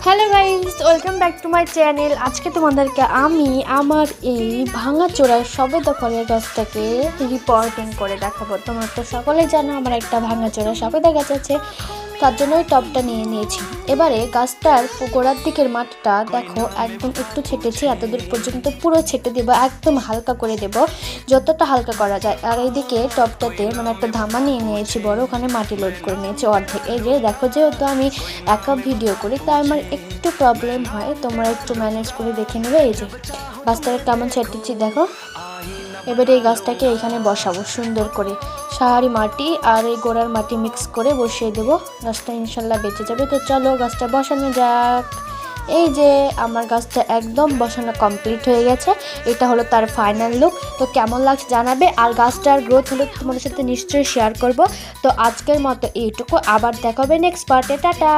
Hello guys, welcome back to my channel. আজকে তোমাদেরকে আমি আমার এই ভাঙাচোরা সবেদা ফলের গাছটাকে রিপোর্টিং করে দেখাবো। তোমরা তো সকলে জানো আমার একটা ভাঙাচোরা সবেদা গাছ আছে, তার জন্য ওই টবটা নিয়ে নিয়েছি। এবারে গাছটার গোড়ার দিকের মাটিটা দেখো একদম একটু ছেটেছি, এতদূর পর্যন্ত পুরো ছেটে দেবো, একদম হালকা করে দেব, যতটা হালকা করা যায়। আর এইদিকে টবটাতে একটা ধামা নিয়ে নিয়েছি বড়, ওখানে মাটি লোড করে নিয়েছি অর্ধেক। এই যে দেখো, যেহেতু আমি একা ভিডিও করি তাই আমার একটু প্রবলেম হয়, তোমরা একটু ম্যানেজ করে দেখে নেবে। এই যে গাছটাকে কেমন ছেটেছি দেখো। এবারে এই গাছটাকে এখানে বসাবো সুন্দর করে, সাহারি মাটি আর এই গোড়ার মাটি মিক্স করে বসিয়ে দেবো। গাছটা ইনশাল্লাহ বেঁচে যাবে। তো চলো গাছটা বসানো যাক। এই যে আমার গাছটা একদম বসানো কমপ্লিট হয়ে গেছে। এটা হলো তার ফাইনাল লুক। তো কেমন লাগছে জানাবে, আর গাছটার গ্রোথ হলে তোমাদের সাথে নিশ্চয়ই শেয়ার করব। তো আজকের মতো এইটুকু, আবার দেখা হবে নেক্সট পার্টে। টাটা।